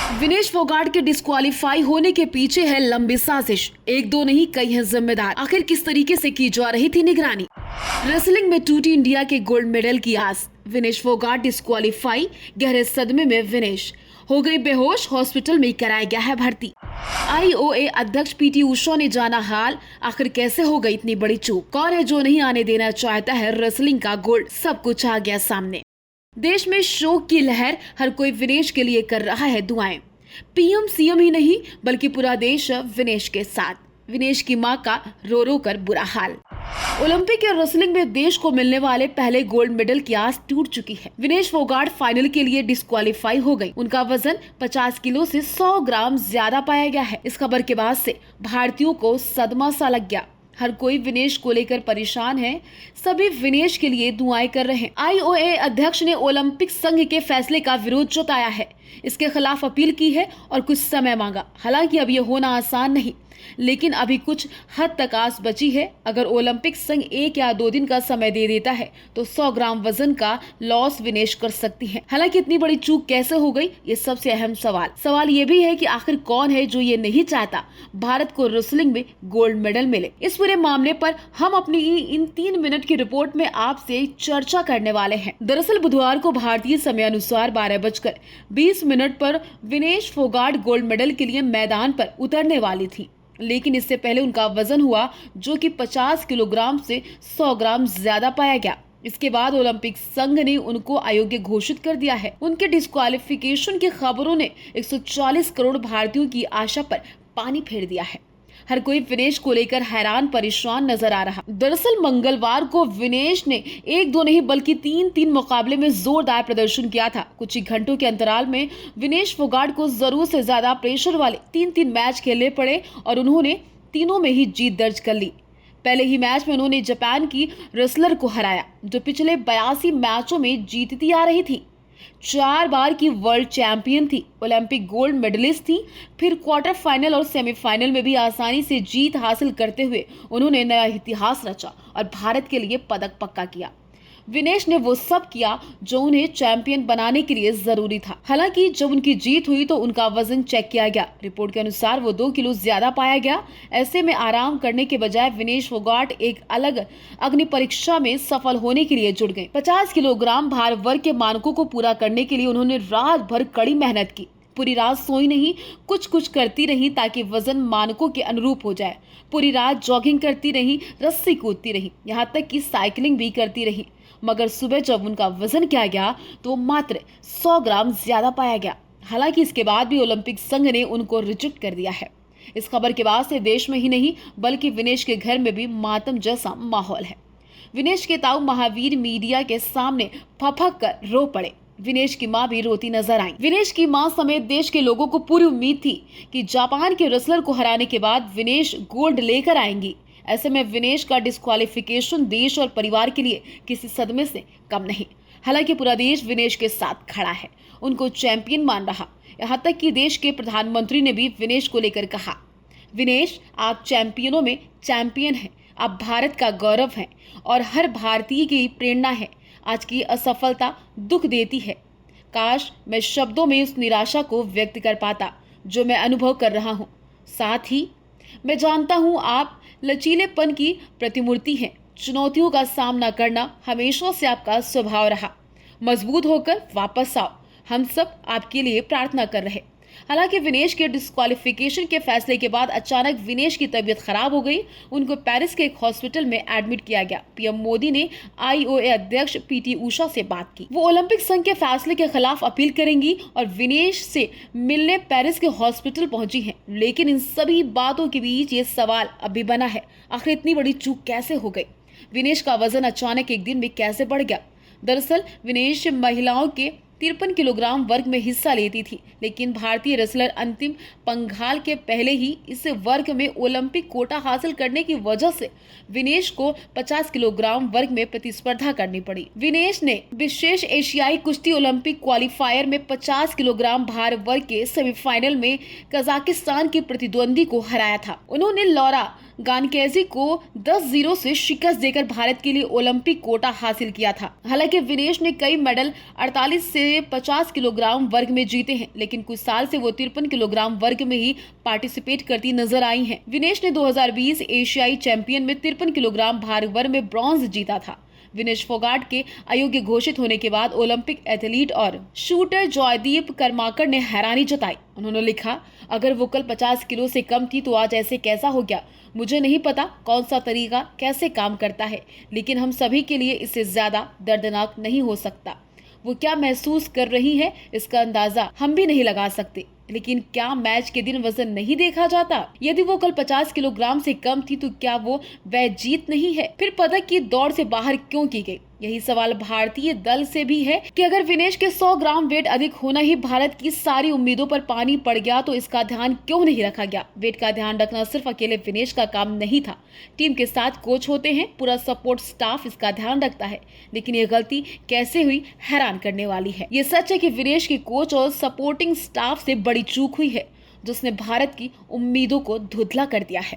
विनेश फोगाट के डिस्क्वालीफाई होने के पीछे है लंबी साजिश। एक दो नहीं, कई हैं जिम्मेदार। आखिर किस तरीके से की जा रही थी निगरानी? रेसलिंग में टूटी इंडिया के गोल्ड मेडल की आस। विनेश फोगाट डिस्क्वालीफाई। गहरे सदमे में विनेश हो गई बेहोश, हॉस्पिटल में कराया गया है भर्ती। आईओए अध्यक्ष पीटी उषा ने जाना हाल। आखिर कैसे हो गई इतनी बड़ी चूक? कौन है जो नहीं आने देना चाहता है रेसलिंग का गोल्ड? सब कुछ आ गया सामने। देश में शोक की लहर, हर कोई विनेश के लिए कर रहा है दुआएं। पीएम सीएम ही नहीं बल्कि पूरा देश विनेश के साथ। विनेश की मां का रो रो कर बुरा हाल। ओलंपिक या रेसलिंग में देश को मिलने वाले पहले गोल्ड मेडल की आस टूट चुकी है। विनेश फोगाट फाइनल के लिए डिस्क्वालीफाई हो गई। उनका वजन 50 किलो से 100 ग्राम ज्यादा पाया गया है। इस खबर के बाद से भारतीयों को सदमा सा लग गया। हर कोई विनेश को लेकर परेशान है। सभी विनेश के लिए दुआएं कर रहे हैं। आईओए अध्यक्ष ने ओलंपिक संघ के फैसले का विरोध जताया है। इसके खिलाफ अपील की है और कुछ समय मांगा। हालांकि अब ये होना आसान नहीं, लेकिन अभी कुछ हद तक आस बची है। अगर ओलंपिक संघ 1 या 2 दिन का समय दे देता है तो 100 ग्राम वजन का लॉस विनेश कर सकती है। हालांकि इतनी बड़ी चूक कैसे हो गई, ये सबसे अहम सवाल ये भी है कि आखिर कौन है जो ये नहीं चाहता भारत को रेसलिंग में गोल्ड मेडल मिले। इस पूरे मामले पर हम अपनी इन 3 मिनट की रिपोर्ट में आपसे चर्चा करने वाले हैं। दरअसल बुधवार को भारतीय समय अनुसार 12:20 पर विनेश फोगाट गोल्ड मेडल के लिए मैदान पर उतरने वाली थी, लेकिन इससे पहले उनका वजन हुआ जो कि 50 किलोग्राम से 100 ग्राम ज्यादा पाया गया। इसके बाद ओलंपिक संघ ने उनको अयोग्य घोषित कर दिया है। उनके डिस्क्वालिफिकेशन की खबरों ने 140 करोड़ भारतीयों की आशा पर पानी फेर दिया है। हर कोई विनेश को लेकर हैरान परेशान नजर आ रहा। दरअसल मंगलवार को विनेश ने 1-2 नहीं बल्कि 3-3 मुकाबले में जोरदार प्रदर्शन किया था। कुछ ही घंटों के अंतराल में विनेश फोगाट को जरूरत से ज्यादा प्रेशर वाले 3-3 मैच खेलने पड़े और उन्होंने तीनों में ही जीत दर्ज कर ली। पहले ही मैच में उन्होंने जापान की रेसलर को हराया जो पिछले 82 मैचों में जीतती आ रही थी। 4 बार की वर्ल्ड चैंपियन थी, ओलंपिक गोल्ड मेडलिस्ट थी। फिर क्वार्टर फाइनल और सेमीफाइनल में भी आसानी से जीत हासिल करते हुए उन्होंने नया इतिहास रचा और भारत के लिए पदक पक्का किया। विनेश ने वो सब किया जो उन्हें चैंपियन बनाने के लिए जरूरी था। हालांकि जब उनकी जीत हुई तो उनका वजन चेक किया गया। रिपोर्ट के अनुसार वो 2 किलो ज्यादा पाया गया। ऐसे में आराम करने के बजाय विनेश फोगाट एक अलग अग्नि परीक्षा में सफल होने के लिए जुट गए। 50 किलोग्राम भार वर्ग के मानकों को पूरा करने के लिए उन्होंने रात भर कड़ी मेहनत की। पूरी रात सोई नहीं, कुछ करती रही ताकि वजन मानकों के अनुरूप हो जाए। पूरी रात जॉगिंग करती रही, रस्सी कूदती रही, यहाँ तक कि साइकिलिंग भी करती रही। मगर सुबह जब उनका वजन किया गया तो मात्र 100 ग्राम ज्यादा पाया गया। हालांकि इसके बाद भी ओलंपिक संघ ने उनको रिजेक्ट कर दिया है। इस खबर के बाद से देश में ही नहीं बल्कि विनेश के घर में भी मातम जैसा माहौल है। विनेश के ताऊ महावीर मीडिया के सामने फफक कर रो पड़े। विनेश की मां भी रोती नजर आई। विनेश की मां समेत देश के लोगों को पूरी उम्मीद थी कि जापान के रेसलर को हराने के बाद विनेश गोल्ड लेकर आएंगी। ऐसे में विनेश का डिस्क्वालिफिकेशन देश और परिवार के लिए किसी सदमे से कम नहीं। हालांकि पूरा देश विनेश के साथ खड़ा है, उनको चैंपियन मान रहा। यहाँ तक कि देश के प्रधानमंत्री ने भी विनेश को लेकर कहा, विनेश आप चैंपियनों में चैंपियन हैं, आप भारत का गौरव हैं और हर भारतीय की प्रेरणा है। आज की असफलता दुख देती है। काश मैं शब्दों में उस निराशा को व्यक्त कर पाता जो मैं अनुभव कर रहा हूँ। साथ ही मैं जानता हूँ आप लचीलेपन की प्रतिमूर्ति हैं। चुनौतियों का सामना करना हमेशा से आपका स्वभाव रहा। मजबूत होकर वापस आओ, हम सब आपके लिए प्रार्थना कर रहे। हालांकि विनेश के डिस्क्वालिफिकेशन के फैसले के बाद अचानक विनेश की तबीयत खराब हो गई। उनको पेरिस के एक हॉस्पिटल में एडमिट किया गया। पीएम मोदी ने आईओए अध्यक्ष पीटी उषा से बात की। वो ओलंपिक संघ के फैसले के खिलाफ अपील करेंगी और विनेश से मिलने पेरिस के हॉस्पिटल पहुंची हैं। लेकिन इन सभी बातों के बीच ये सवाल अभी बना है, आखिर इतनी बड़ी चूक कैसे हो गई? विनेश का वजन अचानक एक दिन में कैसे बढ़ गया? दरअसल विनेश महिलाओं के 53 किलोग्राम वर्ग में हिस्सा लेती थी, लेकिन भारतीय रेसलर अंतिम पंघाल के पहले ही इस वर्ग में ओलंपिक कोटा हासिल करने की वजह से विनेश को 50 किलोग्राम वर्ग में प्रतिस्पर्धा करनी पड़ी। विनेश ने विशेष एशियाई कुश्ती ओलंपिक क्वालिफायर में 50 किलोग्राम भार वर्ग के सेमीफाइनल में कजाकिस्तान की प्रतिद्वंदी को हराया था। उन्होंने लॉरा गानकेजी को 10-0 से शिकस्त देकर भारत के लिए ओलंपिक कोटा हासिल किया था। हालांकि विनेश ने कई मेडल 48 से 50 किलोग्राम वर्ग में जीते हैं, लेकिन कुछ साल से वो 53 किलोग्राम वर्ग में ही पार्टिसिपेट करती नजर आई हैं। विनेश ने 2020 एशियाई चैंपियन में 53 किलोग्राम भार वर्ग में ब्रॉन्ज जीता था। विनेश फोगाट के अयोग्य घोषित होने के बाद ओलंपिक एथलीट और शूटर जॉयदीप करमाकर ने हैरानी जताई। उन्होंने लिखा, अगर वो कल 50 किलो से कम थी तो आज ऐसे कैसा हो गया। मुझे नहीं पता कौन सा तरीका कैसे काम करता है, लेकिन हम सभी के लिए इससे ज्यादा दर्दनाक नहीं हो सकता। वो क्या महसूस कर रही है इसका अंदाजा हम भी नहीं लगा सकते, लेकिन क्या मैच के दिन वजन नहीं देखा जाता? यदि वो कल 50 किलोग्राम से कम थी तो क्या वो वह जीत नहीं है? फिर पदक की दौड़ से बाहर क्यों की गई? यही सवाल भारतीय दल से भी है कि अगर विनेश के 100 ग्राम वेट अधिक होना ही भारत की सारी उम्मीदों पर पानी पड़ गया तो इसका ध्यान क्यों नहीं रखा गया? वेट का ध्यान रखना सिर्फ अकेले विनेश का काम नहीं था। टीम के साथ कोच होते हैं, पूरा सपोर्ट स्टाफ इसका ध्यान रखता है, लेकिन ये गलती कैसे हुई हैरान करने वाली है। ये सच है कि विनेश के कोच और सपोर्टिंग स्टाफ से बड़ी चूक हुई है, जिसने भारत की उम्मीदों को धुंधला कर दिया है।